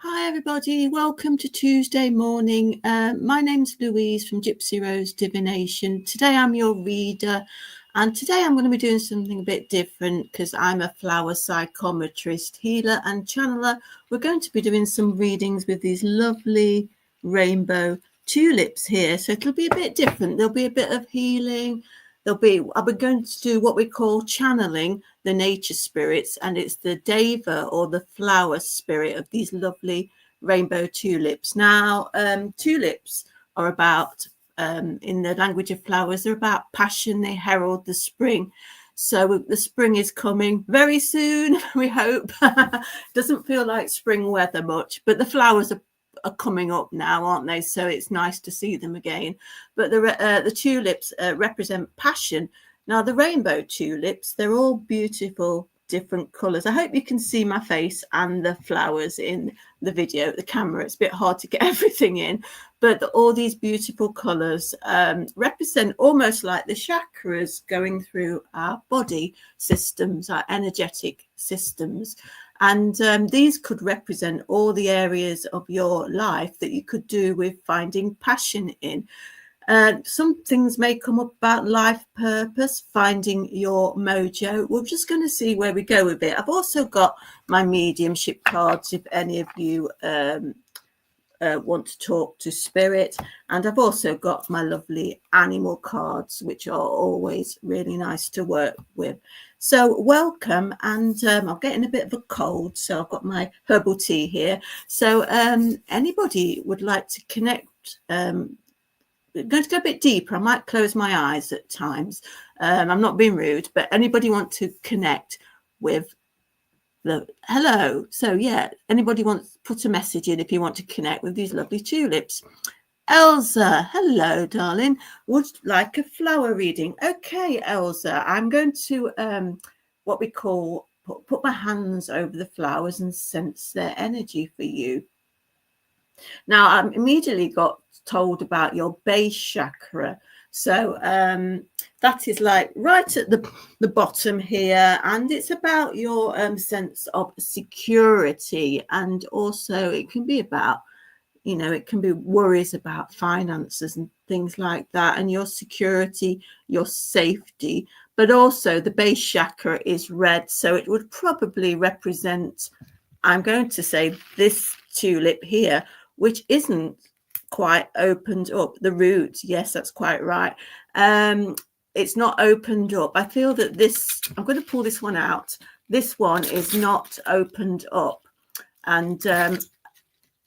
Hi everybody, welcome to Tuesday morning. My name's Louise from Gypsy Rose Divination. Today I'm your reader, and today I'm going to be doing something a bit different because I'm a flower psychometrist, healer and channeler. We're going to be doing some readings with these lovely rainbow tulips here, so it'll be a bit different. There'll be a bit of healing. I'll be going to do what we call channeling the nature spirits, and it's the deva or the flower spirit of these lovely rainbow tulips. Now, tulips are about, in the language of flowers, they're about passion. They herald the spring. So the spring is coming very soon, we hope. Doesn't feel like spring weather much, but the flowers are coming up now, aren't they? So it's nice to see them again. But the tulips represent passion. Now the rainbow tulips, they're all beautiful different colors. I hope you can see my face and the flowers in the video. The camera, it's a bit hard to get everything in, but all these beautiful colors represent almost like the chakras going through our body systems, our energetic systems. And these could represent all the areas of your life that you could do with finding passion in. Some things may come up about life purpose, finding your mojo. We're just going to see where we go with it. I've also got my mediumship cards if any of you want to talk to spirit, and I've also got my lovely animal cards, which are always really nice to work with. So welcome, and I'm getting a bit of a cold, so I've got my herbal tea here. So anybody would like to connect, I'm going to go a bit deeper. I might close my eyes at times. I'm not being rude, but anybody want to connect with hello? So yeah, anybody wants to put a message in if you want to connect with these lovely tulips. Elsa, hello darling, would like a flower reading? Okay, Elsa, I'm going to what we call put my hands over the flowers and sense their energy for you. Now I immediately got told about your base chakra. So that is like right at the bottom here, and it's about your sense of security, and also it can be about, you know, it can be worries about finances and things like that, and your security, your safety. But also the base chakra is red, so it would probably represent, I'm going to say, this tulip here, which isn't quite opened up. The root, yes, that's quite right. It's not opened up. I feel that this, I'm going to pull this one out. This one is not opened up. And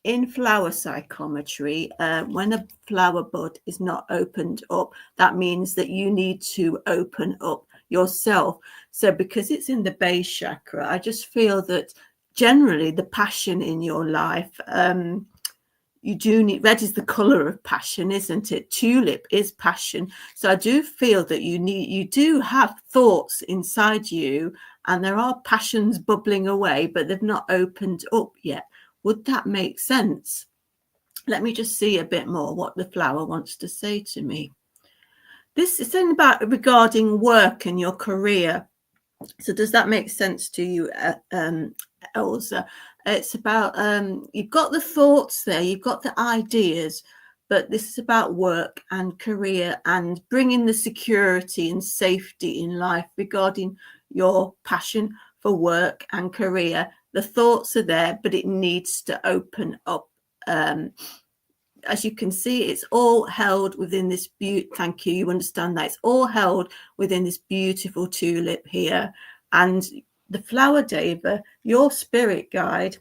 in flower psychometry, when a flower bud is not opened up, that means that you need to open up yourself. So because it's in the base chakra, I just feel that generally the passion in your life, you do need, red is the color of passion, isn't it? Tulip is passion. So I do feel that you do have thoughts inside you, and there are passions bubbling away, but they've not opened up yet. Would that make sense? Let me just see a bit more what the flower wants to say to me. This is something about regarding work and your career. So does that make sense to you, Elsa? It's about, you've got the thoughts there, you've got the ideas, but this is about work and career and bringing the security and safety in life regarding your passion for work and career. The thoughts are there, but it needs to open up. As you can see, it's all held within this thank you, you understand that it's all held within this beautiful tulip here. And the flower deva, your spirit guide,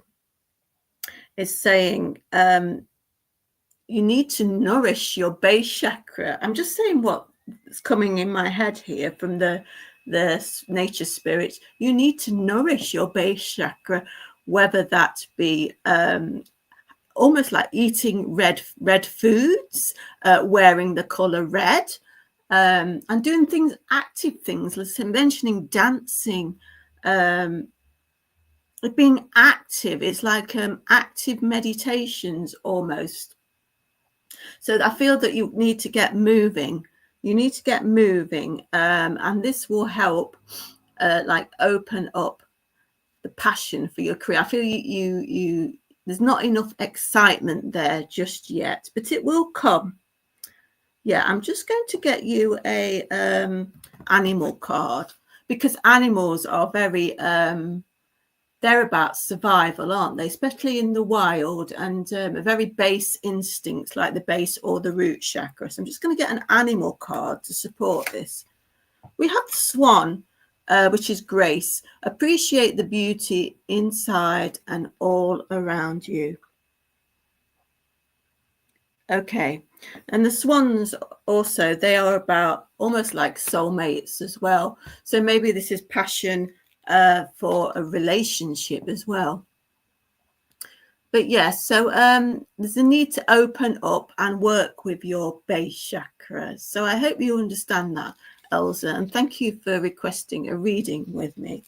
is saying you need to nourish your base chakra. I'm just saying what's coming in my head here from the nature spirits. You need to nourish your base chakra, whether that be almost like eating red foods, wearing the color red, and doing things, active things. Let's say mentioning dancing, being active. It's like active meditations almost. So I feel that you need to get moving. You need to get moving, and this will help like open up the passion for your career. I feel you There's not enough excitement there just yet, but it will come. Yeah, I'm just going to get you a animal card, because animals are very they're about survival, aren't they? Especially in the wild, and a very base instincts like the base or the root chakra. So I'm just going to get an animal card to support this. We have the swan, which is grace. Appreciate the beauty inside and all around you. Okay. And the swans also, they are about almost like soulmates as well. So maybe this is passion for a relationship as well. But yes, so there's a need to open up and work with your base chakra. So I hope you understand that, Elsa, and thank you for requesting a reading with me.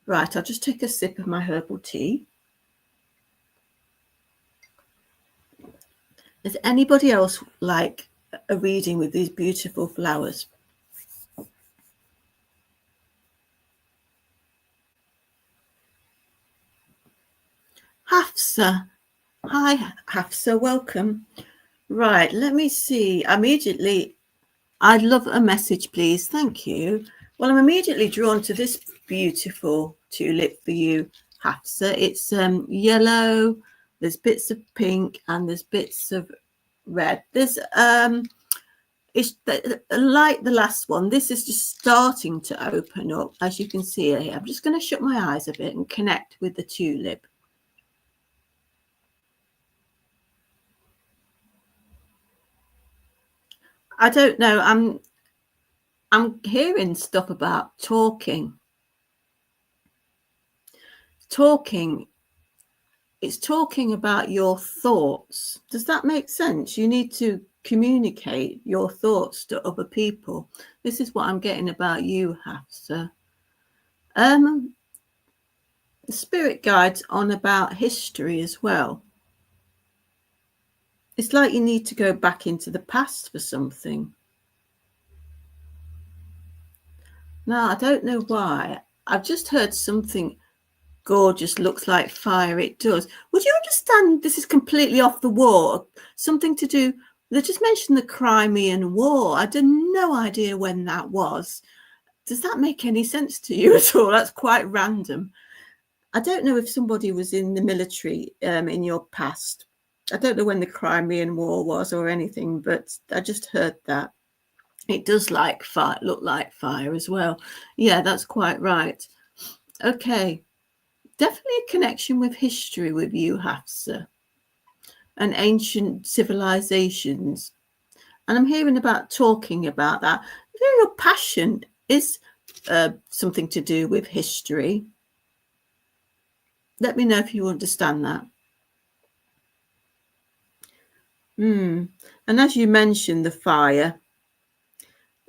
Right, I'll just take a sip of my herbal tea. Does anybody else like a reading with these beautiful flowers? Hafsa. Hi, Hafsa, welcome. Right, let me see. Immediately, I'd love a message, please. Thank you. Well, I'm immediately drawn to this beautiful tulip for you, Hafsa. It's yellow, there's bits of pink, and there's bits of red. There's it's like the last one. This is just starting to open up, as you can see here. I'm just going to shut my eyes a bit and connect with the tulip. I don't know. I'm hearing stuff about talking. It's talking about your thoughts. Does that make sense? You need to communicate your thoughts to other people. This is what I'm getting about you, Hafsa. The spirit guides on about history as well. It's like you need to go back into the past for something. Now, I don't know why. I've just heard something gorgeous, looks like fire. It does. Would you understand this is completely off the wall? Something to do, they just mentioned the Crimean War. I had no idea when that was. Does that make any sense to you at all? That's quite random. I don't know if somebody was in the military in your past. I don't know when the Crimean War was or anything, but I just heard that. It does like fire, look like fire as well. Yeah, that's quite right. Okay. Definitely a connection with history with you, Hafsa, and ancient civilizations. And I'm hearing about talking about that. Your passion is something to do with history. Let me know if you understand that. And as you mentioned, the fire.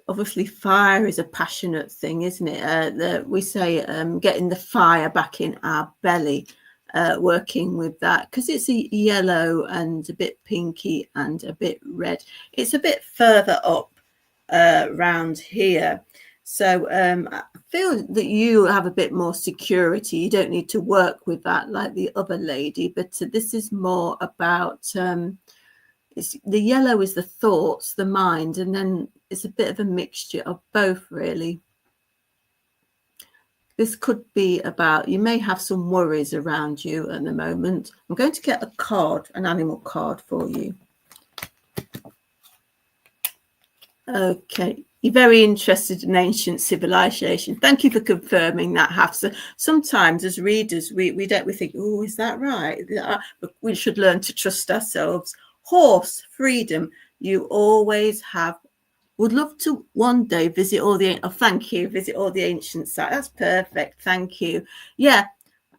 Obviously, fire is a passionate thing, isn't it? We say getting the fire back in our belly, working with that, because it's a yellow and a bit pinky and a bit red. It's a bit further up round here. So I feel that you have a bit more security. You don't need to work with that like the other lady, but this is more about... the yellow is the thoughts, the mind, and then it's a bit of a mixture of both, really. This could be about, you may have some worries around you at the moment. I'm going to get a card, an animal card for you. Okay. You're very interested in ancient civilization. Thank you for confirming that, Hafsa. Sometimes as readers, we think, oh, is that right? But we should learn to trust ourselves. Horse, freedom, you always have. Would love to one day visit all the, visit all the ancient sites. That's perfect. Thank you. Yeah,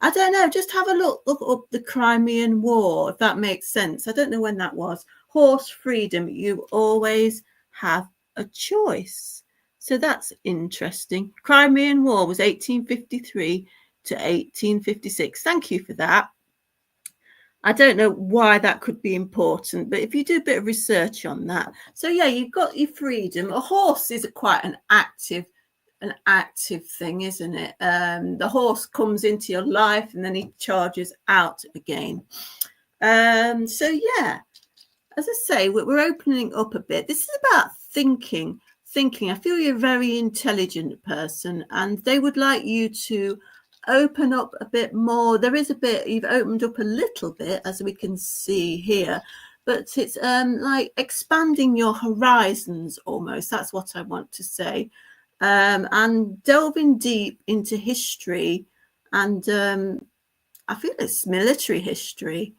I don't know. Just have a look up the Crimean War, if that makes sense. I don't know when that was. Horse, freedom, you always have a choice. So that's interesting. Crimean War was 1853 to 1856. Thank you for that. I don't know why that could be important, but if you do a bit of research on that. So yeah, you've got your freedom. A horse is quite an active an active thing, isn't it? The horse comes into your life and then he charges out again. So yeah, as I say, we're opening up a bit. This is about thinking. I feel you're a very intelligent person, and they would like you to open up a bit more. There is a bit, you've opened up a little bit, as we can see here, but it's like expanding your horizons almost. That's what I want to say. And delving deep into history, and I feel it's military history.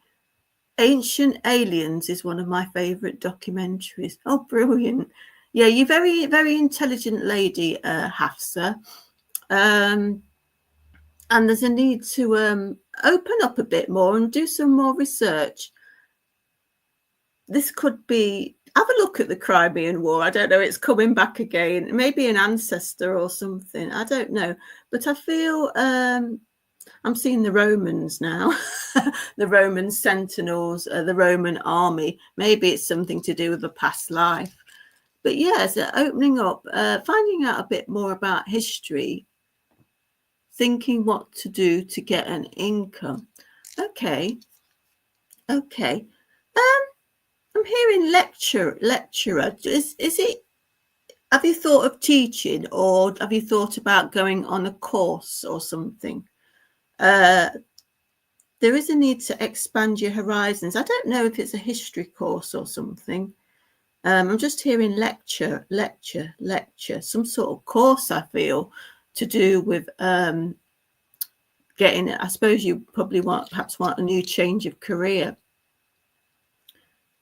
Ancient Aliens is one of my favorite documentaries. Oh, brilliant. Yeah, you're very, very intelligent lady, Hafsa. And there's a need to open up a bit more and do some more research. This could be, have a look at the Crimean War. I don't know, it's coming back again. Maybe an ancestor or something. I don't know. But I feel I'm seeing the Romans now, the Roman sentinels, the Roman army. Maybe it's something to do with a past life. But yeah, so opening up, finding out a bit more about history, thinking what to do to get an income. Okay. I'm hearing lecturer. Is it? Have you thought of teaching, or have you thought about going on a course or something? There is a need to expand your horizons. I don't know if it's a history course or something. I'm just hearing lecture, some sort of course, I feel, to do with getting it. I suppose you probably perhaps want a new change of career.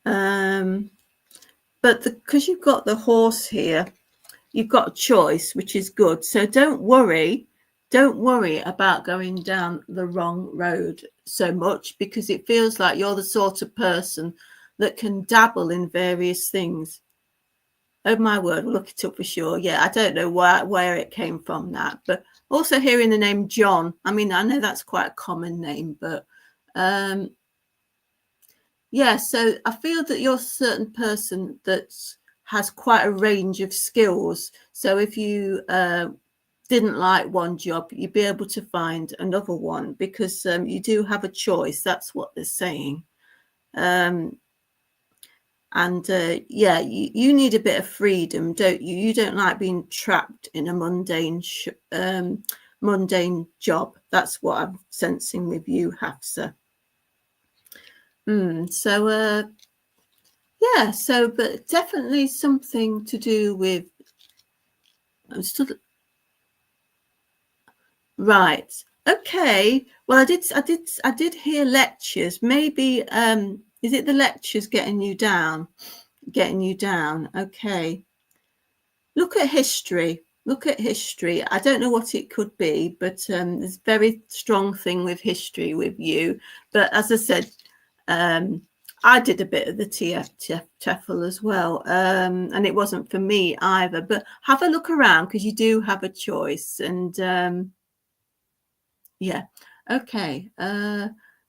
But because you've got the horse here, you've got a choice, which is good. So don't worry about going down the wrong road so much, because it feels like you're the sort of person that can dabble in various things. Oh my word, we'll look it up for sure. Yeah, I don't know where it came from, that, but also hearing the name John. I mean, I know that's quite a common name, but yeah, so I feel that you're a certain person that has quite a range of skills. So if you didn't like one job, you'd be able to find another one, because you do have a choice. That's what they're saying. And yeah, you need a bit of freedom, don't you? You don't like being trapped in a mundane job. That's what I'm sensing with you, Hafsa. So yeah, so but definitely something to do with right. Okay. Well, I did hear lectures. Maybe is it the lectures getting you down? Okay. Look at history. I don't know what it could be, but there's a very strong thing with history with you. But as I said, I did a bit of the TEFL as well, and it wasn't for me either. But have a look around, because you do have a choice. And yeah, okay.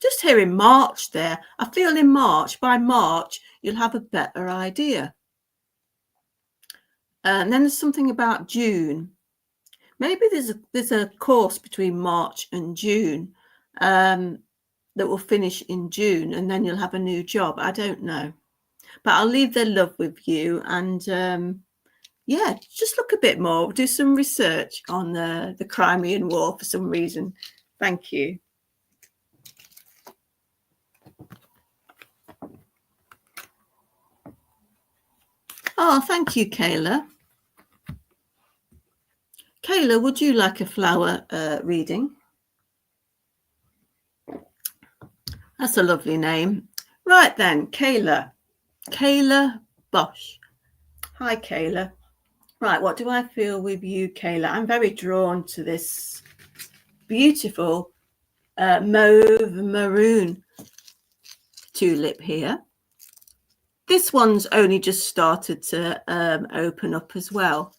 Just here in March there, I feel by March, you'll have a better idea. And then there's something about June. Maybe there's a course between March and June that will finish in June, and then you'll have a new job. I don't know. But I'll leave their love with you. And yeah, just look a bit more. Do some research on the Crimean War for some reason. Thank you. Oh, thank you, Kayla. Kayla, would you like a flower reading? That's a lovely name. Right then, Kayla Bosch. Hi, Kayla. Right, what do I feel with you, Kayla? I'm very drawn to this beautiful mauve maroon tulip here. This one's only just started to open up as well.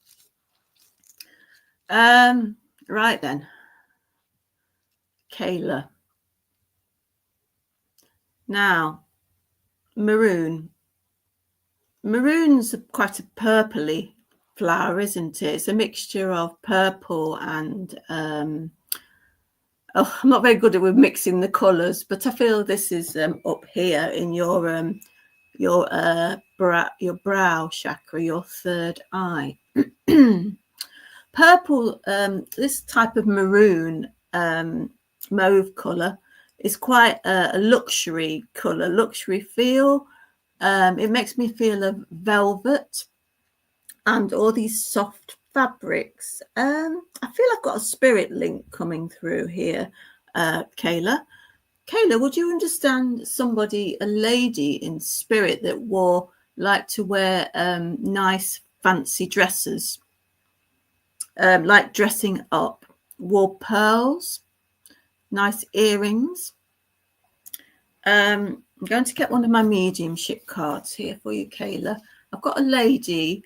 Right then, Kayla. Now, maroon's quite a purpley flower, isn't it? It's a mixture of purple and I'm not very good with mixing the colours, but I feel this is up here in your brow chakra, your third eye. Purple, this type of maroon mauve colour is quite a luxury colour, luxury feel. It makes me feel of velvet and all these soft fabrics. I feel I've got a spirit link coming through here, Kayla. Kayla, would you understand somebody, a lady in spirit that liked to wear nice fancy dresses, like dressing up, wore pearls, nice earrings? I'm going to get one of my mediumship cards here for you, Kayla. I've got a lady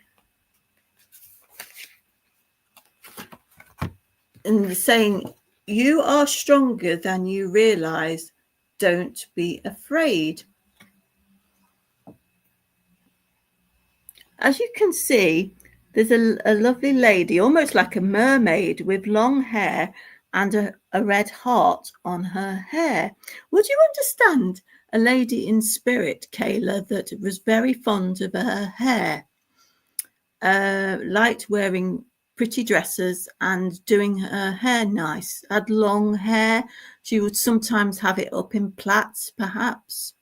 and saying, you are stronger than you realize. Don't be afraid. As you can see, there's a lovely lady, almost like a mermaid, with long hair and a red heart on her hair. Would you understand a lady in spirit, Kayla, that was very fond of her hair, liked wearing pretty dresses and doing her hair nice, had long hair? She would sometimes have it up in plaits, perhaps.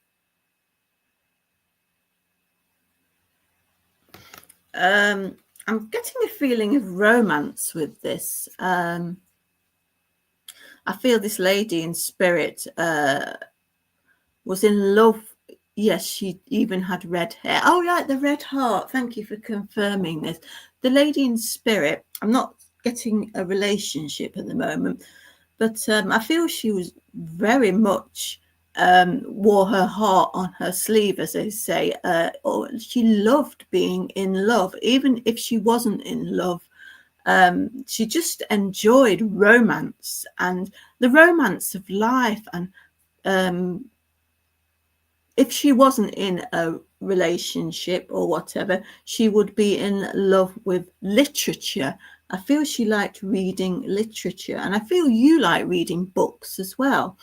I'm getting a feeling of romance with this. I feel this lady in spirit was in love. Yes, she even had red hair. Oh, right, the red heart. Thank you for confirming this. The lady in spirit, I'm not getting a relationship at the moment, but I feel she was very much wore her heart on her sleeve, as they say, or she loved being in love, even if she wasn't in love. She just enjoyed romance and the romance of life. And if she wasn't in a relationship or whatever, she would be in love with literature. I feel she liked reading literature, and I feel you like reading books as well.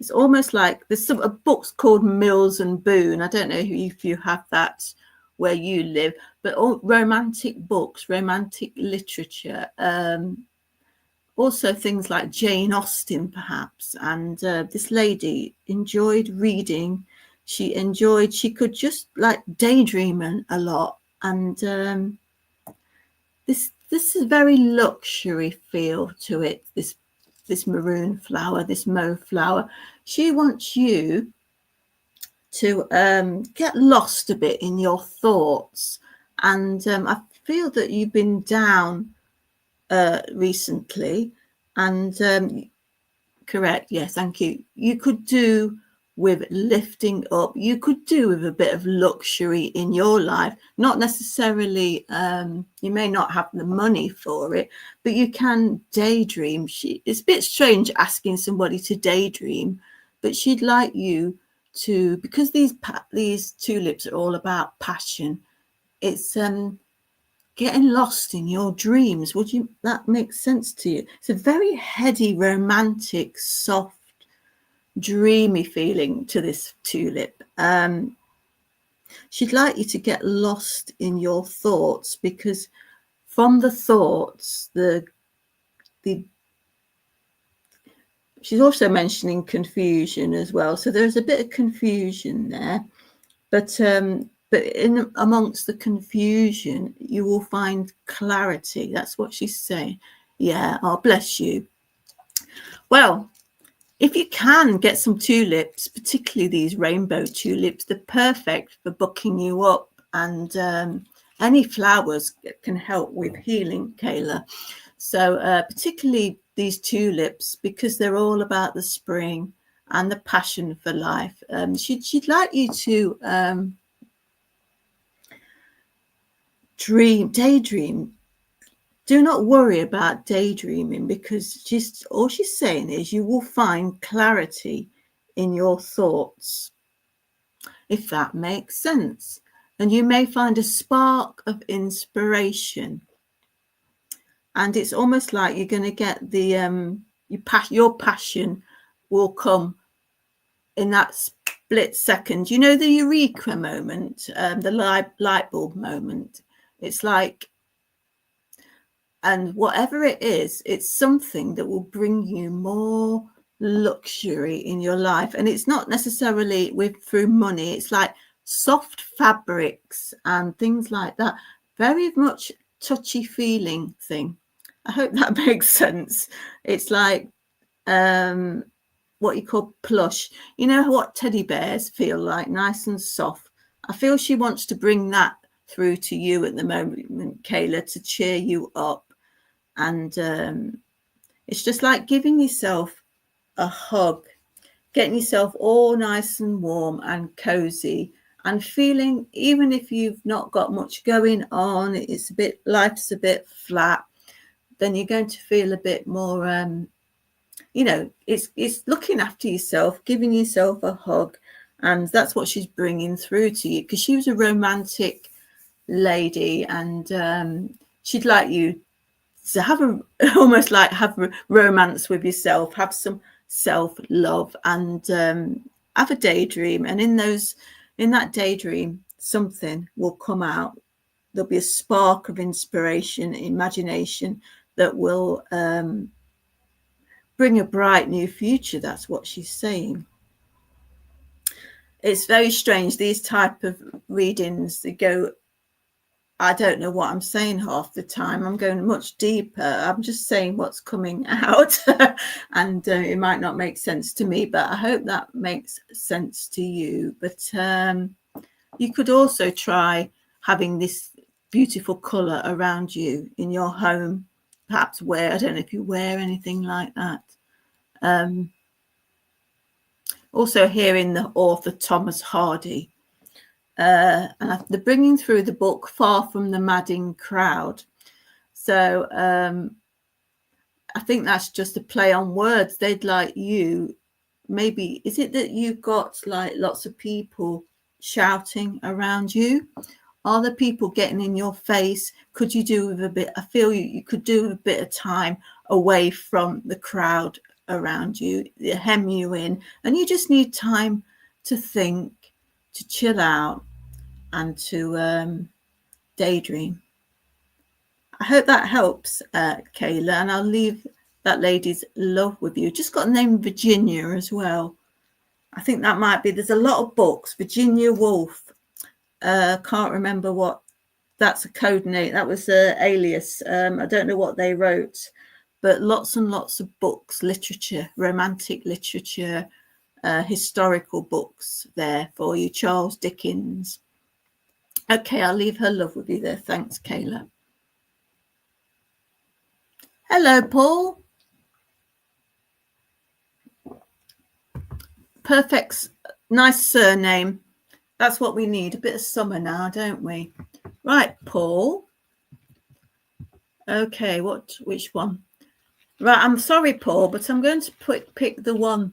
It's almost like there's some books called Mills and Boon. I don't know if you have that where you live, but all romantic books, romantic literature, also things like Jane Austen, perhaps. And this lady enjoyed reading. She could just like daydream a lot. And this is a very luxury feel to it, this maroon flower, this mauve flower. She wants you to get lost a bit in your thoughts. And I feel that you've been down recently. And correct, yes, thank you. You could do with lifting up. You could do with a bit of luxury in your life. Not necessarily, you may not have the money for it, but you can daydream. It's a bit strange asking somebody to daydream, but she'd like you to, because these tulips are all about passion. It's getting lost in your dreams. That make sense to you? It's a very heady, romantic, soft, dreamy feeling to this tulip. She'd like you to get lost in your thoughts, because from the thoughts, she's also mentioning confusion as well. So there's a bit of confusion there, but in amongst the confusion, you will find clarity. That's what she's saying. Yeah. Oh, bless you. Well, if you can get some tulips, particularly these rainbow tulips, they're perfect for bucking you up. And any flowers can help with healing, Kayla. So particularly these tulips, because they're all about the spring and the passion for life. She'd like you to daydream. Do not worry about daydreaming, because all she's saying is you will find clarity in your thoughts, if that makes sense. And you may find a spark of inspiration. and it's almost like you're going to get the your passion will come in that split second. You know, the eureka moment, the light bulb moment. It's like, and whatever it is, it's something that will bring you more luxury in your life. And it's not necessarily through money. It's like soft fabrics and things like that. Very much touchy feeling thing. I hope that makes sense. It's like what you call plush. You know what teddy bears feel like, nice and soft. I feel she wants to bring that through to you at the moment, Kayla, to cheer you up. And it's just like giving yourself a hug, getting yourself all nice and warm and cozy, and feeling, even if you've not got much going on, it's a bit, life's a bit flat, then you're going to feel a bit more you know, it's looking after yourself, giving yourself a hug. And that's what she's bringing through to you, because she was a romantic lady, and she'd like you to have almost like have romance with yourself, have some self-love, and have a daydream. And in that daydream, something will come out. There'll be a spark of inspiration, imagination that will bring a bright new future. That's what she's saying. It's very strange, these type of readings, they go, I don't know what I'm saying half the time. I'm going much deeper. I'm just saying what's coming out. And it might not make sense to me, but I hope that makes sense to you. But you could also try having this beautiful colour around you in your home. Perhaps I don't know if you wear anything like that. Also hearing the author Thomas Hardy. And they're bringing through the book Far from the Madding Crowd. So I think that's just a play on words. They'd like you, maybe, is it that you've got like lots of people shouting around you? Are the people getting in your face? Could you do with a bit, I feel you could do with a bit of time away from the crowd around you. They hem you in, and you just need time to think, to chill out, and to daydream. I hope that helps, Kayla, and I'll leave that lady's love with you. Just got the name Virginia as well. I think that might be, there's a lot of books. Virginia Woolf. Can't remember what, that's a code name. That was an alias. I don't know what they wrote, but lots and lots of books, literature, romantic literature, historical books there for you. Charles Dickens. Okay, I'll leave her love with you there. Thanks, Kayla. Hello, Paul. Perfect. Nice surname. That's what we need. A bit of summer now, don't we? Right, Paul. Okay, which one? Right, I'm sorry, Paul, but I'm going to pick the one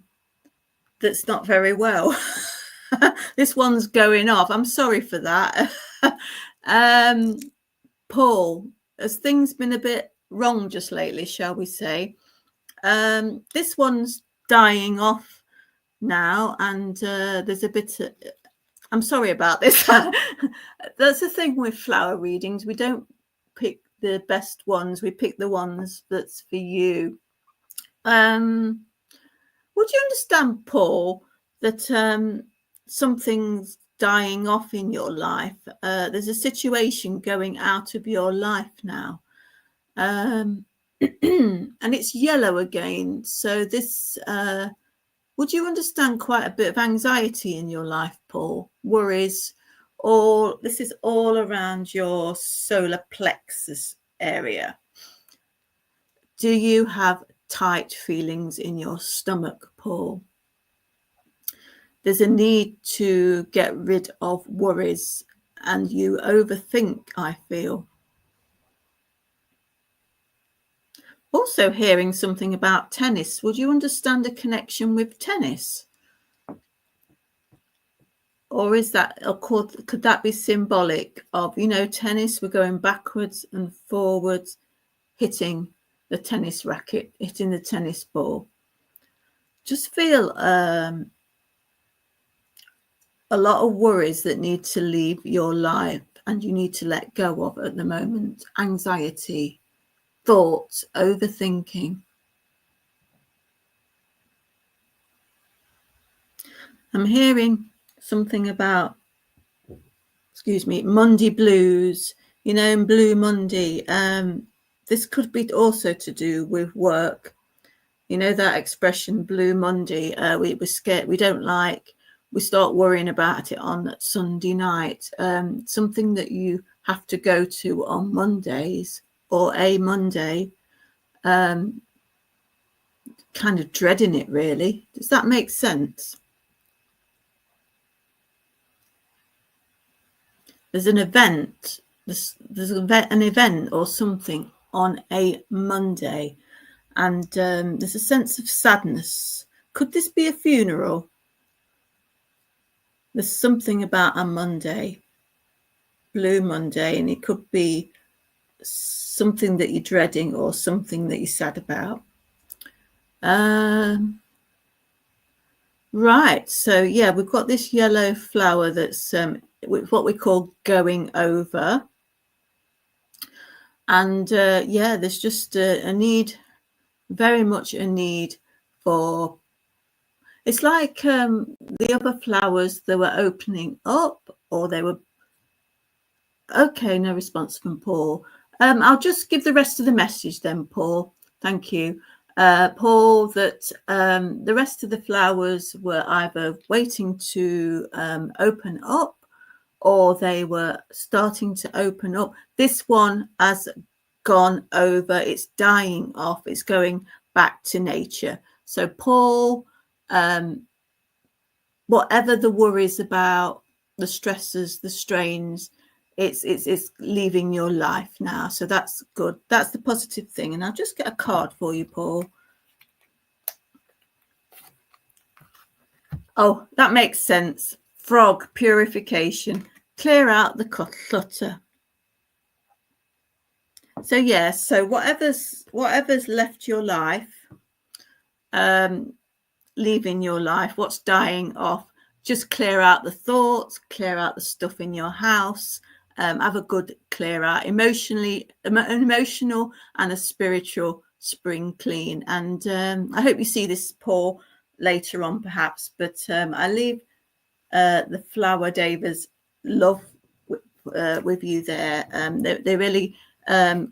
that's not very well. This one's going off. I'm sorry for that. Paul, has things been a bit wrong just lately, shall we say? This one's dying off now, and there's a bit of, I'm sorry about this. That's the thing with flower readings. We don't pick the best ones. We pick the ones that's for you. Would you understand, Paul, that something's dying off in your life? There's a situation going out of your life now. And it's yellow again. So this, would you understand quite a bit of anxiety in your life, Paul? Worries, or this is all around your solar plexus area. Do you have tight feelings in your stomach, Paul? There's a need to get rid of worries, and you overthink, I feel. Also hearing something about tennis. Would you understand a connection with tennis? Or is that, or could that be symbolic of, you know, tennis, we're going backwards and forwards, hitting the tennis racket, hitting the tennis ball. Just feel a lot of worries that need to leave your life and you need to let go of at the moment. Anxiety, thoughts, overthinking. I'm hearing something about, Monday blues, Blue Monday. This could be also to do with work. That expression, Blue Monday, we're scared, we don't like, we start worrying about it on Sunday night. Something that you have to go to on Mondays, or a Monday, kind of dreading it, really. Does that make sense? There's an event, there's an event or something on a Monday, and there's a sense of sadness. Could this be a funeral? There's something about a Monday, Blue Monday, and it could be something that you're dreading or something that you're sad about. Right, so yeah, we've got this yellow flower that's what we call going over. And yeah, there's just a need, very much a need for, it's like the other flowers, they were opening up, or they were, okay, no response from Paul. I'll just give the rest of the message then, Paul. Thank you. Paul, that the rest of the flowers were either waiting to open up, or they were starting to open up. This one has gone over, it's dying off, it's going back to nature. So Paul, whatever the worries about, the stresses, the strains, it's leaving your life now. So that's good. That's the positive thing. And I'll just get a card for you, Paul. Oh, that makes sense. Frog, purification, clear out the clutter. So yeah, so whatever's left your life, leaving your life, what's dying off, just clear out the thoughts, clear out the stuff in your house, have a good clear out, emotional and a spiritual spring clean. And I hope you see this, Paul, later on perhaps, but I leave the flower Davis love with you there. They really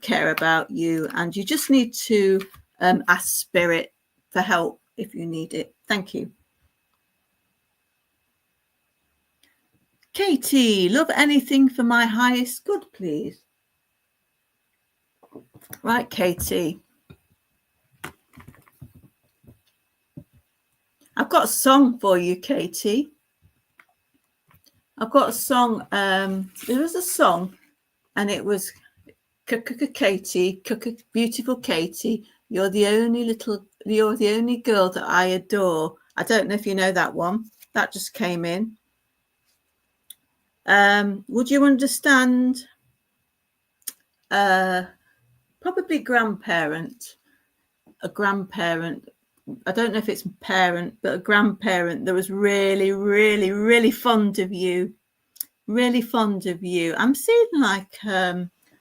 care about you, and you just need to ask Spirit for help if you need it. Thank you. Katie, love anything for my highest good, please. Right, Katie. I've got a song for you, Katie. I've got a song. There was a song, and it was Katie, beautiful Katie. You're the only girl that I adore. I don't know if you know that one. That just came in. Would you understand? Probably grandparent. A grandparent. I don't know if it's parent, but a grandparent that was really, really, really fond of you. Really fond of you. I'm seeing like,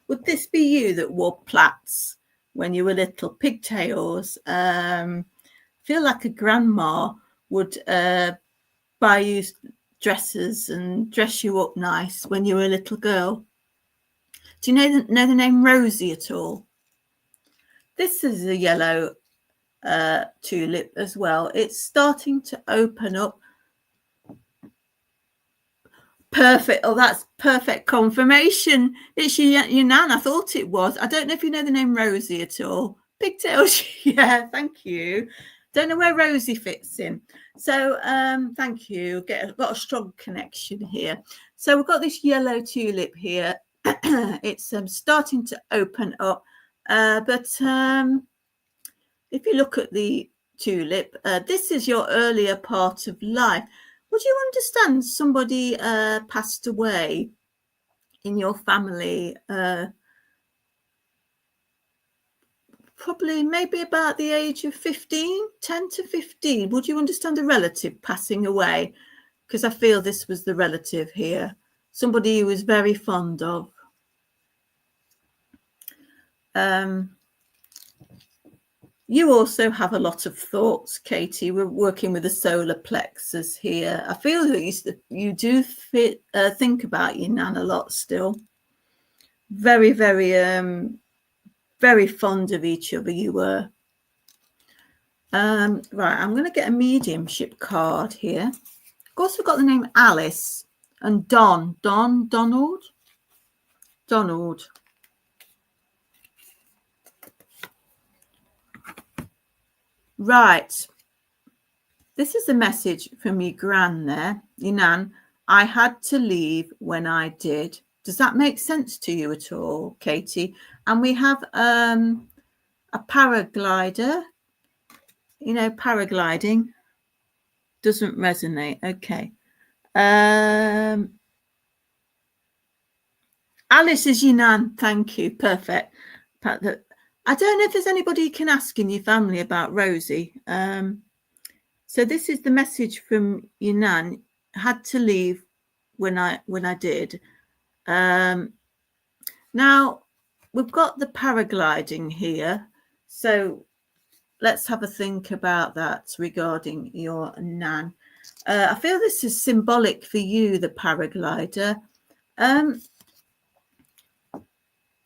would this be you that wore plaits when you were little, pigtails? Feel like a grandma would buy you dresses and dress you up nice when you were a little girl. Do you know the name Rosie at all? This is a yellow tulip as well. It's starting to open up. Perfect. Oh, that's perfect confirmation. It's your nan. I thought it was. I don't know if you know the name Rosie at all. Pigtails. Yeah, thank you. Don't know where Rosie fits in. So thank you. Got a strong connection here. So we've got this yellow tulip here. It's starting to open up. But if you look at the tulip, this is your earlier part of life. Would you understand somebody passed away in your family probably maybe about the age of 15, 10 to 15. Would you understand a relative passing away? Because I feel this was the relative here, somebody you was very fond of. You also have a lot of thoughts, Katie. We're working with the solar plexus here. I feel that you do think about your nan a lot still. Very, very, very fond of each other you were. Right, I'm going to get a mediumship card here. Of course, we've got the name Alice and Donald. Right. This is a message from your gran there, your nan. I had to leave when I did. Does that make sense to you at all, Katie? And we have a paraglider. You know, paragliding doesn't resonate. Okay. Alice is your nan. Thank you. Perfect. I don't know if there's anybody you can ask in your family about Rosie. So this is the message from your nan. Had to leave when I did. Now we've got the paragliding here. So let's have a think about that regarding your nan. I feel this is symbolic for you, the paraglider.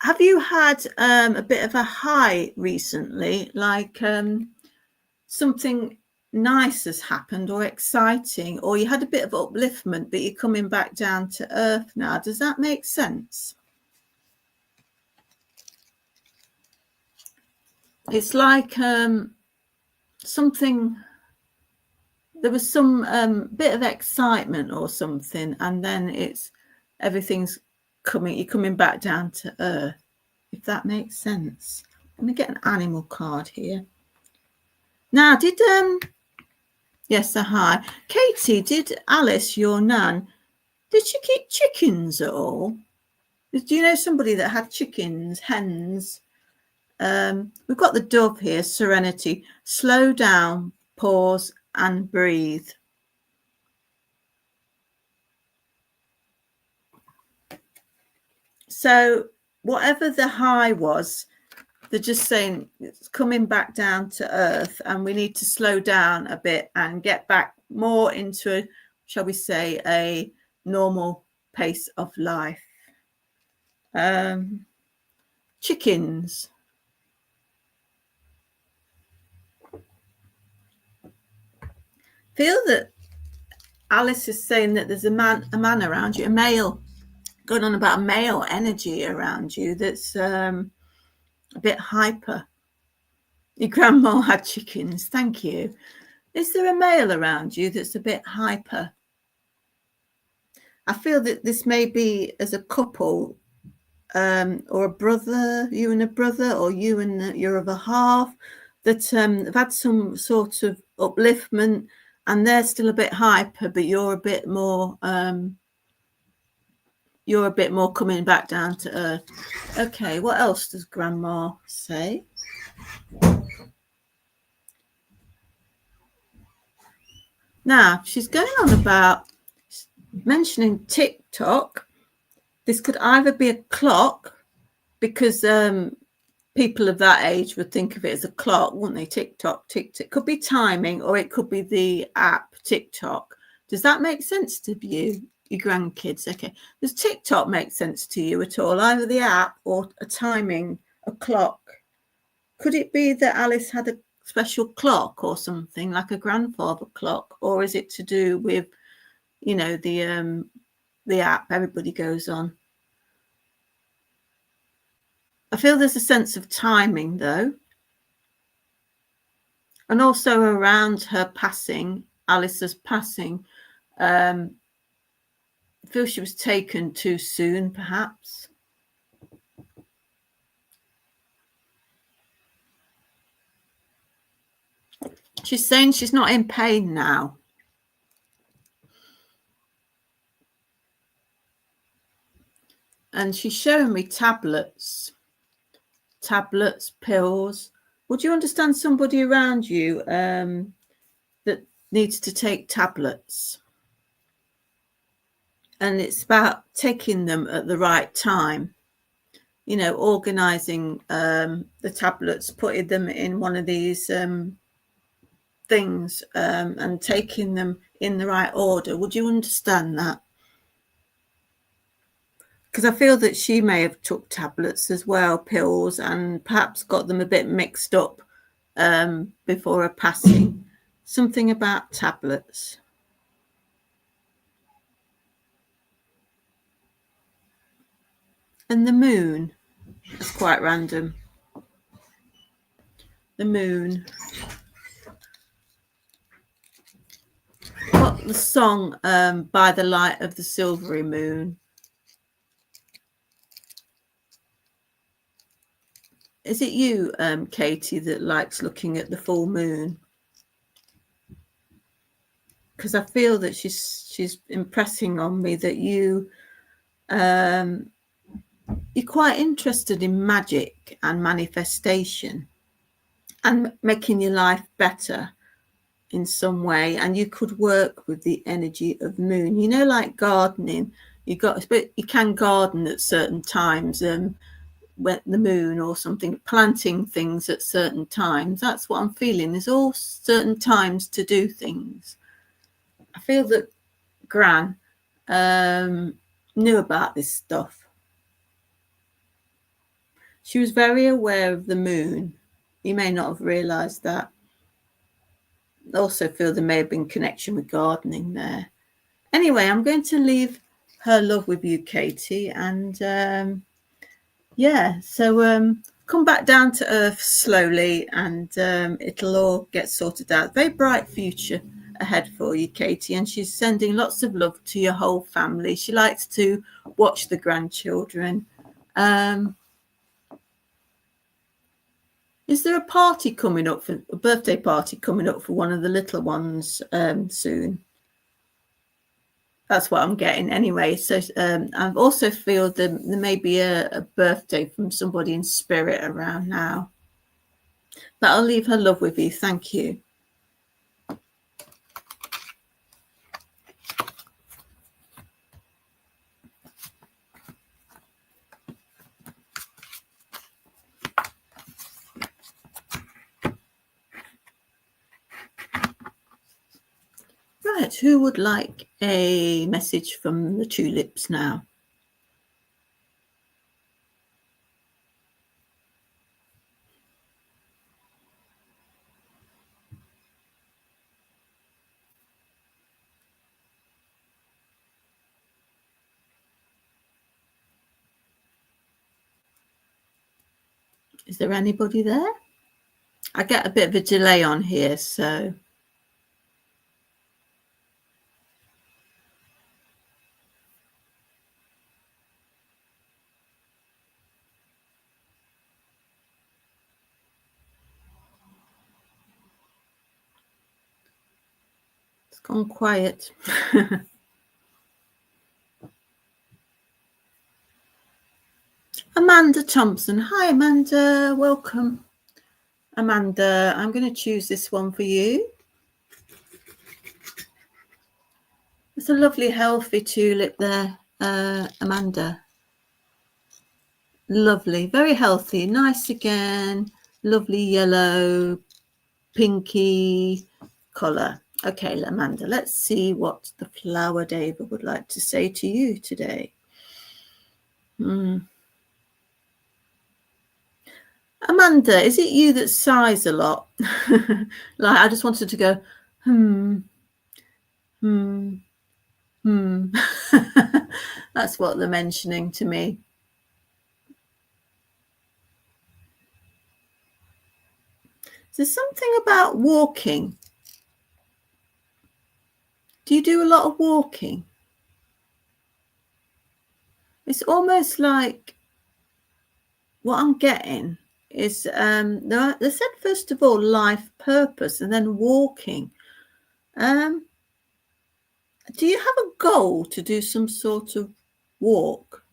Have you had a bit of a high recently, like something nice has happened or exciting, or you had a bit of upliftment, but you're coming back down to earth now? Does that make sense? It's like something, there was some bit of excitement or something, and then everything's you're coming back down to earth, if that makes sense. Let me get an animal card here. Now, yes, hi. Katie, did Alice, your nan, did she keep chickens at all? Do you know somebody that had chickens, hens? We've got the dove here, serenity. Slow down, pause, and breathe. So whatever the high was, they're just saying it's coming back down to earth, and we need to slow down a bit and get back more into, shall we say, a normal pace of life. Chickens. Feel that Alice is saying that there's a man around you, a male, going on about a male energy around you that's a bit hyper. Your grandma had chickens. Thank you. Is there a male around you that's a bit hyper? I feel that this may be as a couple, or a brother, you and a brother, or you and your other half, that have had some sort of upliftment, and they're still a bit hyper, but you're a bit more coming back down to earth. Okay, what else does Grandma say? Now, she's going on about mentioning TikTok. This could either be a clock, because people of that age would think of it as a clock, wouldn't they? TikTok, TikTok. It could be timing, or it could be the app TikTok. Does that make sense to you, your grandkids? Okay. Does TikTok make sense to you at all? Either the app or a timing, a clock. Could it be that Alice had a special clock or something, like a grandfather clock? Or is it to do with, you know, the app everybody goes on? I feel there's a sense of timing, though. And also around her passing, Alice's passing, I feel she was taken too soon, perhaps. She's saying she's not in pain now. And she's showing me tablets, pills. Would you understand somebody around you that needs to take tablets? And it's about taking them at the right time. You know, organising the tablets, putting them in one of these things and taking them in the right order. Would you understand that? Because I feel that she may have took tablets as well, pills, and perhaps got them a bit mixed up before her passing. Something about tablets. And the moon. That's quite random. The moon. What the song By the Light of the Silvery Moon? Is it you, Katie, that likes looking at the full moon? Because I feel that she's impressing on me that you're quite interested in magic and manifestation and making your life better in some way, and you could work with the energy of moon. You know, like gardening, you can garden at certain times, when the moon or something, planting things at certain times. That's what I'm feeling. There's all certain times to do things. I feel that Gran knew about this stuff. She was very aware of the moon. You may not have realised that. I also feel there may have been connection with gardening there. Anyway, I'm going to leave her love with you, Katie, and so come back down to earth slowly, and it'll all get sorted out. Very bright future ahead for you, Katie, and she's sending lots of love to your whole family. She likes to watch the grandchildren. Is there a party coming up, for a birthday party coming up for one of the little ones soon? That's what I'm getting anyway. So I also feel that there may be a birthday from somebody in spirit around now. But I'll leave her love with you. Thank you. Right, who would like a message from the tulips now? Is there anybody there? I get a bit of a delay on here, so... It's gone quiet. Amanda Thompson. Hi, Amanda. Welcome. Amanda, I'm going to choose this one for you. It's a lovely, healthy tulip there, Amanda. Lovely, very healthy, nice again. Lovely yellow, pinky colour. Okay, Amanda, let's see what the flower Deva would like to say to you today. Amanda, is it you that sighs a lot? Like, I just wanted to go, That's what they're mentioning to me. There's something about walking. Do you do a lot of walking? It's almost like what I'm getting is they said first of all life purpose and then walking. Do you have a goal to do some sort of walk?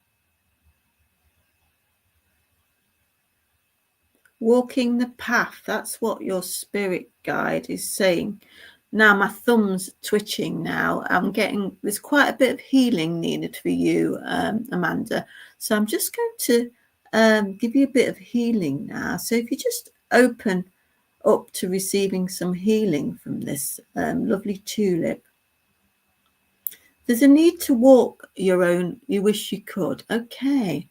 walking the path. That's what your spirit guide is saying. Now my thumb's twitching now. There's quite a bit of healing needed for you, Amanda. So I'm just going to give you a bit of healing now. So if you just open up to receiving some healing from this lovely tulip. There's a need to walk your own. You wish you could. Okay.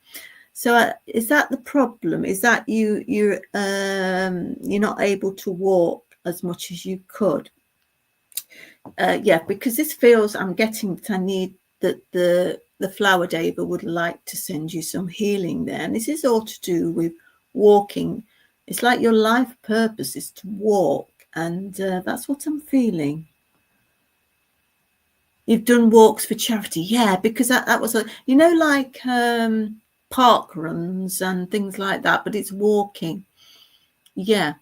So is that the problem? Is that you're not able to walk as much as you could? Yeah, because this feels I'm getting that I need that the flower deva would like to send you some healing there. And this is all to do with walking. It's like your life purpose is to walk, and that's what I'm feeling. You've done walks for charity, yeah, because that was like park runs and things like that, but it's walking. Yeah.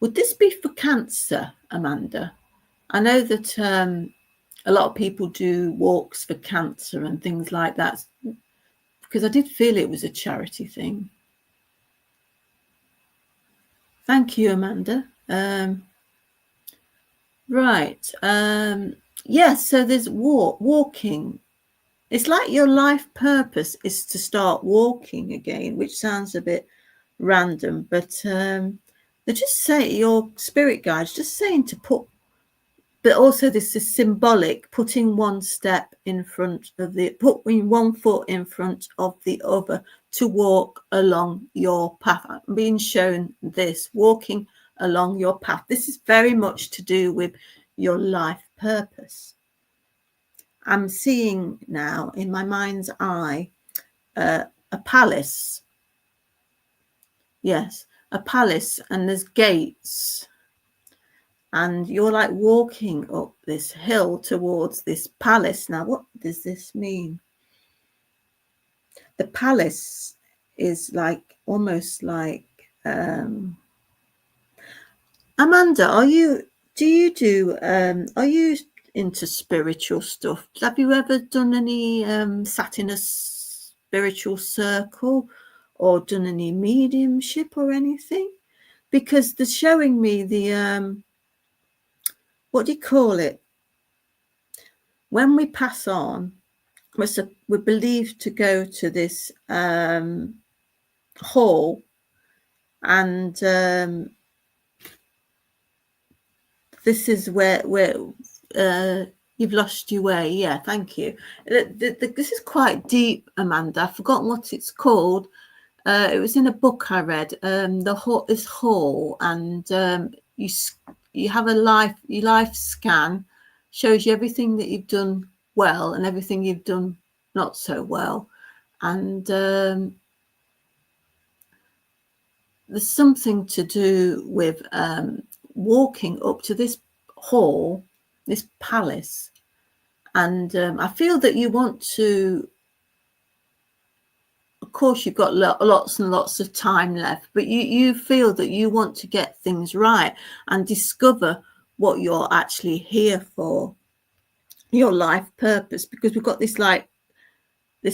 Would this be for cancer, Amanda? I know that a lot of people do walks for cancer and things like that, because I did feel it was a charity thing. Thank you, Amanda. Right. Yeah, so there's walking. It's like your life purpose is to start walking again, which sounds a bit random, but they just say, your spirit guides just saying to put, but also this is symbolic, putting one step in front of putting one foot in front of the other to walk along your path. I'm being shown this, walking along your path. This is very much to do with your life purpose. I'm seeing now in my mind's eye a palace. Yes, a palace, and there's gates. And you're like walking up this hill towards this palace. Now, what does this mean? The palace is like almost like Amanda, are you into spiritual stuff? Have you ever done any sat in a spiritual circle or done any mediumship or anything? Because they're showing me the what do you call it? When we pass on, we're believed to go to this hall, and this is where you've lost your way. Yeah, thank you. This is quite deep, Amanda. I've forgotten what it's called. It was in a book I read. This hall, and you have your life scan, shows you everything that you've done well and everything you've done not so well, and there's something to do with walking up to this hall, this palace, and I feel that you want to, of course you've got lots and lots of time left, but you feel that you want to get things right and discover what you're actually here for, your life purpose, because we've got this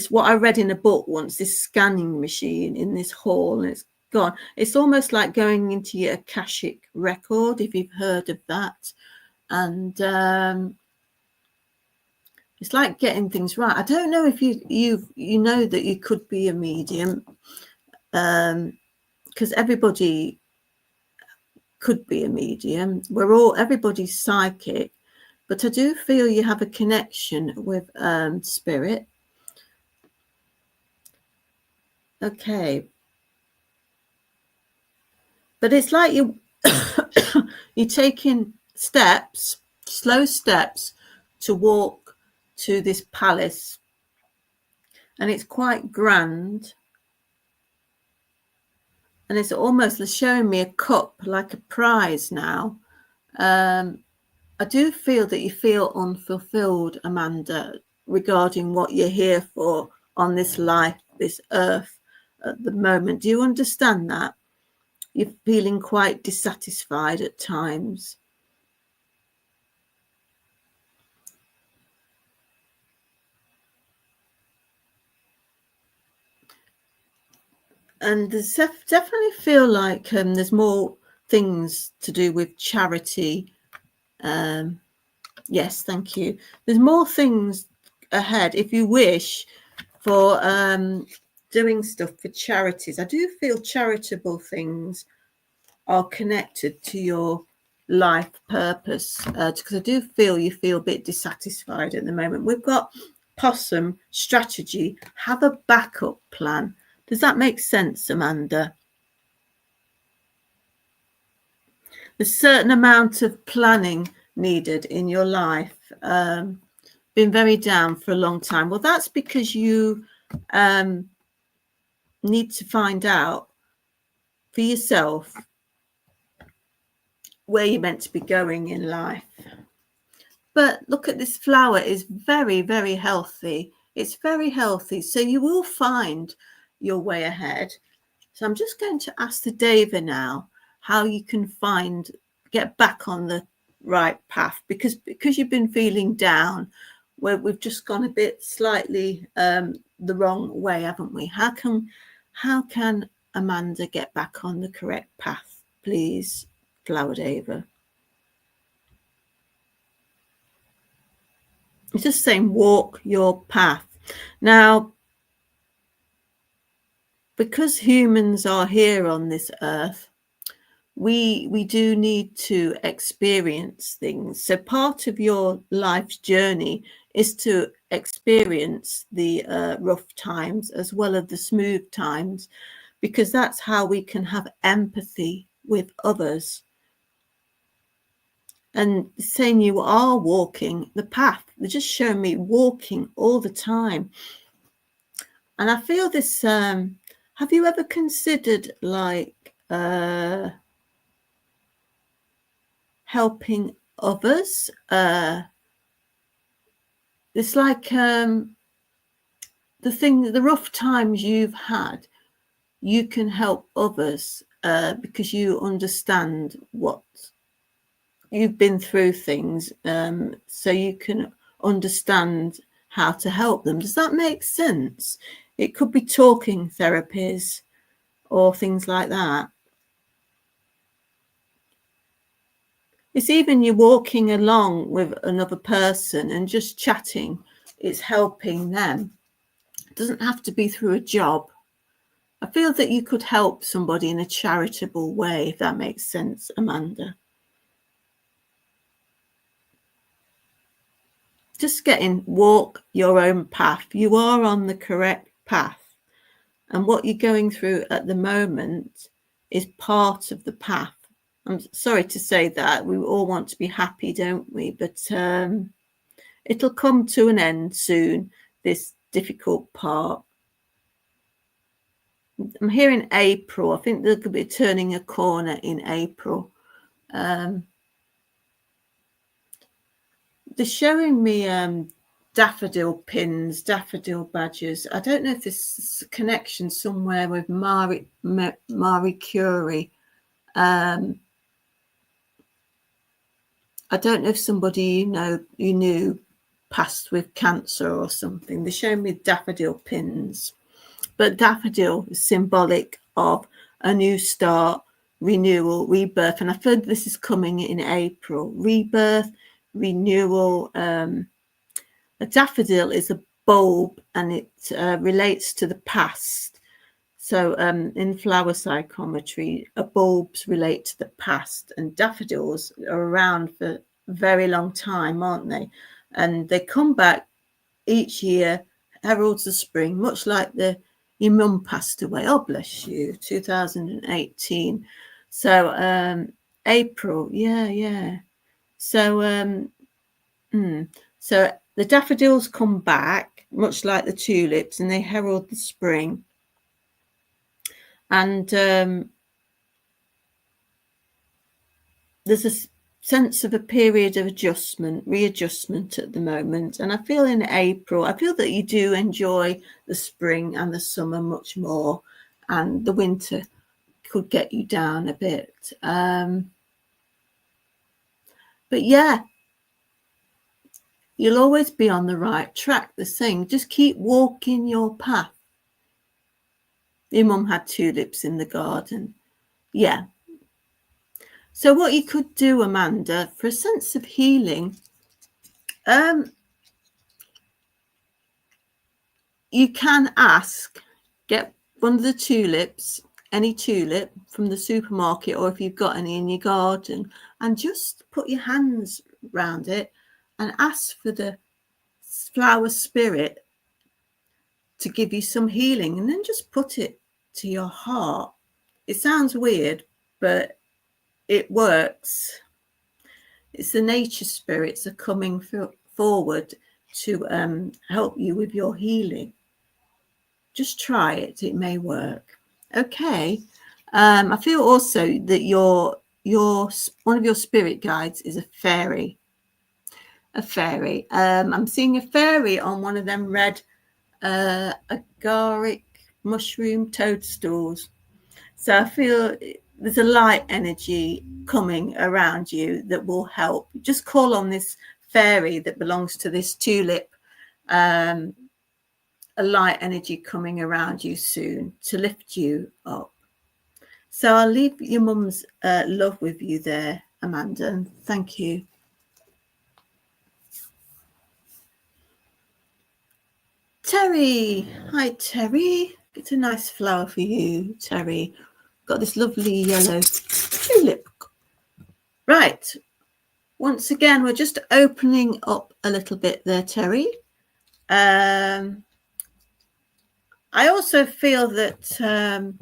what I read in a book once, this scanning machine in this hall, and it's gone. It's almost like going into your Akashic record, if you've heard of that. And it's like getting things right. I don't know if you know that you could be a medium, because everybody could be a medium. Everybody's psychic, but I do feel you have a connection with spirit. Okay. But it's like you're taking slow steps to walk to this palace, and it's quite grand, and it's almost showing me a cup, like a prize now. I do feel that you feel unfulfilled, Amanda, regarding what you're here for on this life, this earth at the moment. Do you understand that? You're feeling quite dissatisfied at times. And there's definitely feel like there's more things to do with charity. Yes, thank you. There's more things ahead if you wish for doing stuff for charities. I do feel charitable things are connected to your life purpose, because I do feel you feel a bit dissatisfied at the moment. We've got possum strategy, have a backup plan. Does that make sense, Amanda? There's a certain amount of planning needed in your life. Been very down for a long time. Well, that's because you need to find out for yourself where you're meant to be going in life. But look at this flower, is very, very healthy. It's very healthy. So you will find your way ahead. So I'm just going to ask the Deva now how you can get back on the right path, because you've been feeling down, where we've just gone a bit slightly the wrong way, haven't we? How can Amanda get back on the correct path, please, Flower Deva? It's just saying walk your path. Now, because humans are here on this earth, we do need to experience things. So part of your life's journey is to experience the rough times as well as the smooth times, because that's how we can have empathy with others. And saying you are walking the path, they're just showing me walking all the time. And I feel this, have you ever considered like helping others? It's like the rough times you've had, you can help others because you understand what you've been through things, so you can understand how to help them. Does that make sense? It could be talking therapies or things like that. It's even you walking along with another person and just chatting. It's helping them. It doesn't have to be through a job. I feel that you could help somebody in a charitable way, if that makes sense, Amanda. Just walk your own path. You are on the correct path. And what you're going through at the moment is part of the path. I'm sorry to say that. We all want to be happy, don't we? But it'll come to an end soon, this difficult part. I'm hearing April. I think there could be turning a corner in April. They're showing me daffodil pins, daffodil badges. I don't know if this is a connection somewhere with Marie Curie. I don't know if somebody you knew passed with cancer or something. They're showing me daffodil pins. But daffodil is symbolic of a new start, renewal, rebirth. And I've heard this is coming in April. Rebirth, renewal. A daffodil is a bulb, and it relates to the past. So in flower psychometry, bulbs relate to the past, and daffodils are around for a very long time, aren't they? And they come back each year, heralds the spring, much like your mum passed away. Oh, bless you, 2018. So April, yeah. So so the daffodils come back, much like the tulips, and they herald the spring. And there's a sense of a period of readjustment at the moment. And I feel in April, I feel that you do enjoy the spring and the summer much more, and the winter could get you down a bit. But yeah, you'll always be on the right track. The thing, just keep walking your path. Your mum had tulips in the garden. Yeah. So what you could do, Amanda, for a sense of healing, you can get one of the tulips, any tulip from the supermarket, or if you've got any in your garden, and just put your hands around it and ask for the flower spirit to give you some healing, and then just put it to your heart. It sounds weird, but it works. It's the nature spirits are coming forward to help you with your healing. Just try it. It may work. Okay. I feel also that your one of your spirit guides is a fairy. A fairy. I'm seeing a fairy on one of them red agaric mushroom toadstools. So I feel there's a light energy coming around you that will help. Just call on this fairy that belongs to this tulip. A light energy coming around you soon to lift you up. So I'll leave your mum's love with you there, Amanda, and thank you. Terry. Hi, Terry. It's a nice flower for you, Terry. Got this lovely yellow tulip. Right. Once again, we're just opening up a little bit there, Terry. I also feel that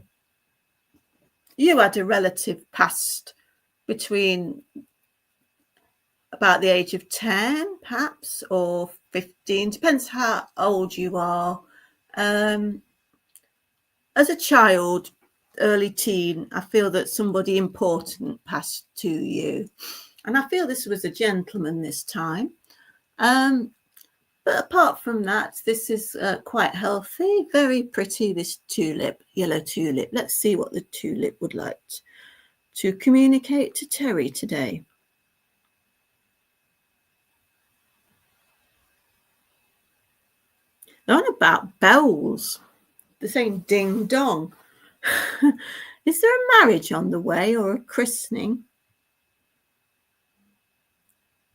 you had a relative passed between about the age of 10, perhaps, or 15. Depends how old you are. As a child, early teen, I feel that somebody important passed to you. And I feel this was a gentleman this time. But apart from that, this is quite healthy, very pretty, this tulip, yellow tulip. Let's see what the tulip would like to communicate to Terry today. They're on about bells. They're saying ding dong. Is there a marriage on the way or a christening?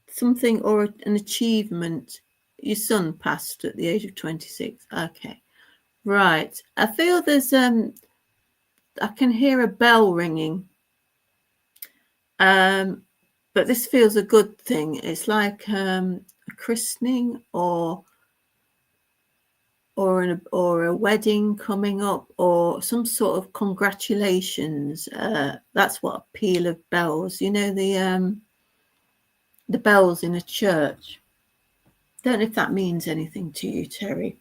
Something or an achievement? Your son passed at the age of 26. Okay. Right. I feel there's I can hear a bell ringing. But this feels a good thing. It's like a christening or a wedding coming up, or some sort of congratulations. That's what a peal of bells. You know, the bells in a church. Don't know if that means anything to you, Terry.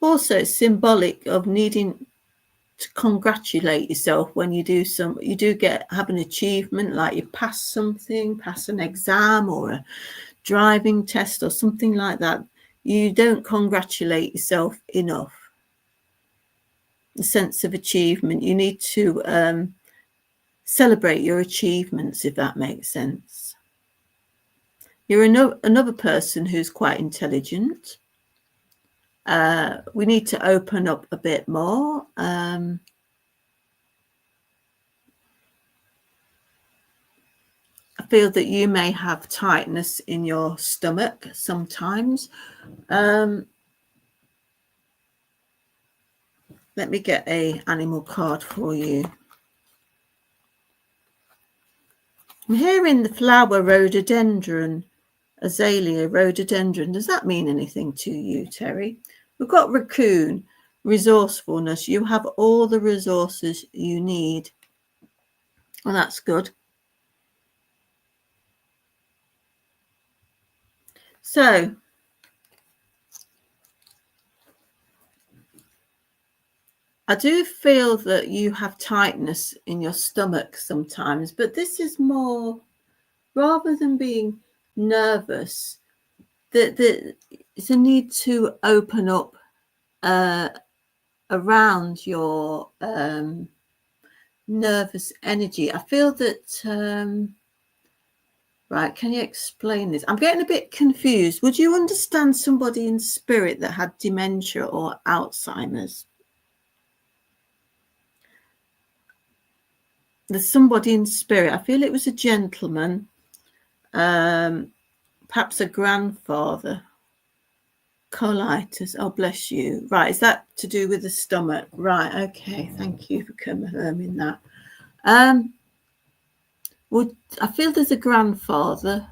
Also, it's symbolic of needing to congratulate yourself when you do have an achievement, like you pass an exam or a driving test or something like that. You don't congratulate yourself enough. The sense of achievement, you need to celebrate your achievements, if that makes sense. You're another person who's quite intelligent. We need to open up a bit more. I feel that you may have tightness in your stomach sometimes. Let me get an animal card for you. I'm hearing the flower rhododendron, azalea rhododendron. Does that mean anything to you, Terry? We've got raccoon, resourcefulness. You have all the resources you need. Well, that's good. So, I do feel that you have tightness in your stomach sometimes, but this is more, rather than being nervous, that it's a need to open up around your nervous energy. I feel that Right, can you explain this? I'm getting a bit confused. Would you understand somebody in spirit that had dementia or Alzheimer's? There's somebody in spirit. I feel it was a gentleman, perhaps a grandfather. Colitis. Oh, bless you. Right, is that to do with the stomach? Right, okay. Thank you for confirming that. Well, I feel there's a grandfather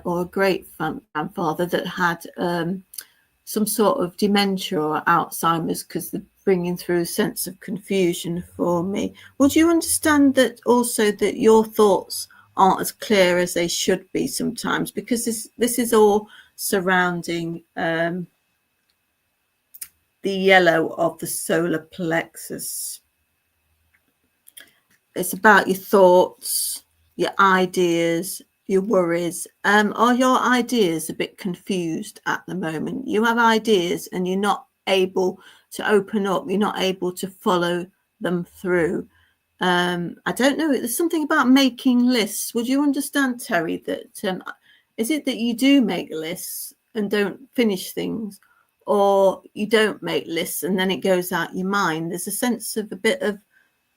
or a great grandfather that had some sort of dementia or Alzheimer's, because they're bringing through a sense of confusion for me. Would you understand that also that your thoughts aren't as clear as they should be sometimes, because this is all surrounding the yellow of the solar plexus. It's about your thoughts, your ideas, your worries. Are your ideas a bit confused at the moment? You have ideas and you're not able to open up. You're not able to follow them through. I don't know. There's something about making lists. Would you understand, Terry, that is it that you do make lists and don't finish things, or you don't make lists and then it goes out your mind? There's a sense of a bit of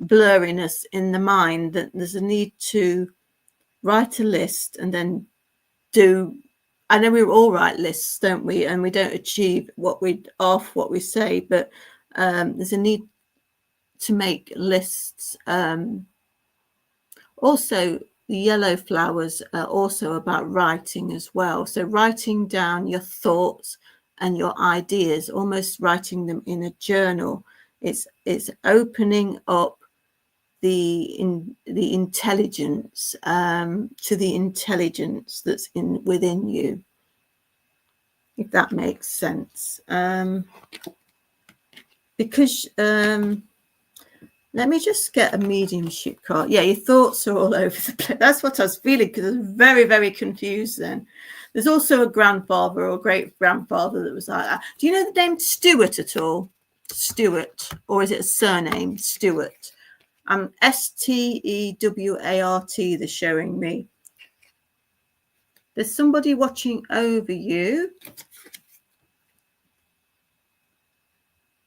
blurriness in the mind, that there's a need to write a list and then do. I know we all write lists, don't we? And we don't achieve what we say, but there's a need to make lists. Also, the yellow flowers are also about writing as well. So writing down your thoughts and your ideas, almost writing them in a journal. It's opening up the intelligence to the intelligence that's within you, if that makes sense. Because let me just get a mediumship card. Yeah, your thoughts are all over the place. That's what I was feeling, because I was very, very confused then. There's also a grandfather or great grandfather that was like that. Do you know the name Stuart at all? Stuart, or is it a surname? Stuart. Stewart, they're showing me. There's somebody watching over you.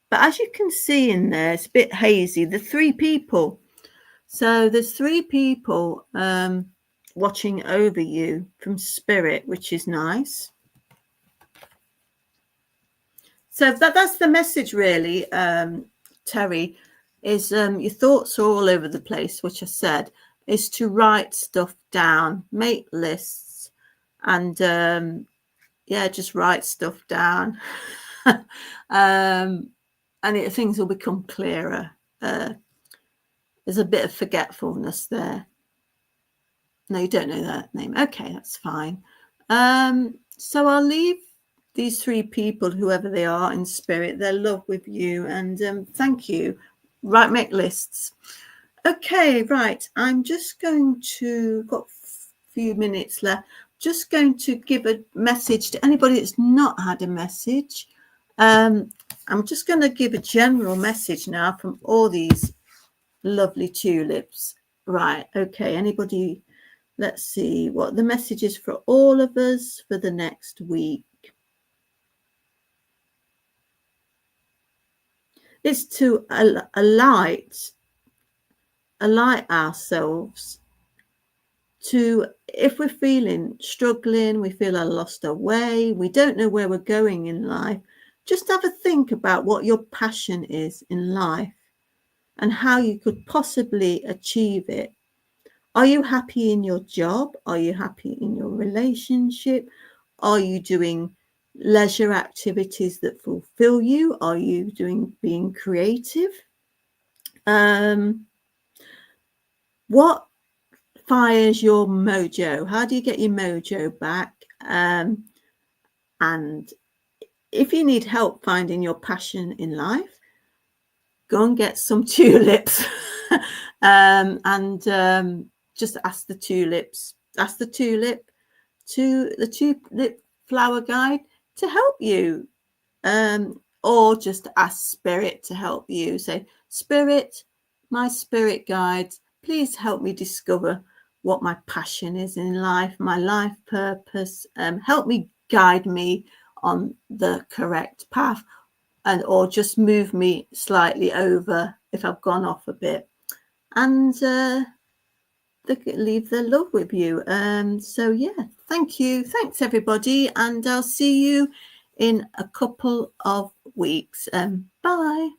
But as you can see in there, it's a bit hazy. The three people. So there's three people watching over you from spirit, which is nice. So that's the message, really, Terry, is your thoughts are all over the place, which I said, is to write stuff down, make lists, and just write stuff down. And things will become clearer. There's a bit of forgetfulness there. No, you don't know that name. Okay, that's fine. So I'll leave these three people, whoever they are in spirit, their love with you, and thank you. Right, make lists. Okay, right. I'm just going to, got a few minutes left, just going to give a message to anybody that's not had a message. I'm just going to give a general message now from all these lovely tulips. Right, okay, anybody? Let's see what the message is for all of us for the next week. It's to alight ourselves to, if we're feeling struggling, we feel lost our way, we don't know where we're going in life, just have a think about what your passion is in life and how you could possibly achieve it. Are you happy in your job? Are you happy in your relationship? Are you doing leisure activities that fulfill you? Are you being creative? What fires your mojo? How do you get your mojo back? And if you need help finding your passion in life, go and get some tulips and just ask the tulip flower guide to help you, or just ask spirit to help you. Say, Spirit, my spirit guides, please help me discover what my passion is in life, my life purpose. Help me, guide me on the correct path, and or just move me slightly over if I've gone off a bit, and leave the love with you. So yeah, thanks everybody, and I'll see you in a couple of weeks. Bye.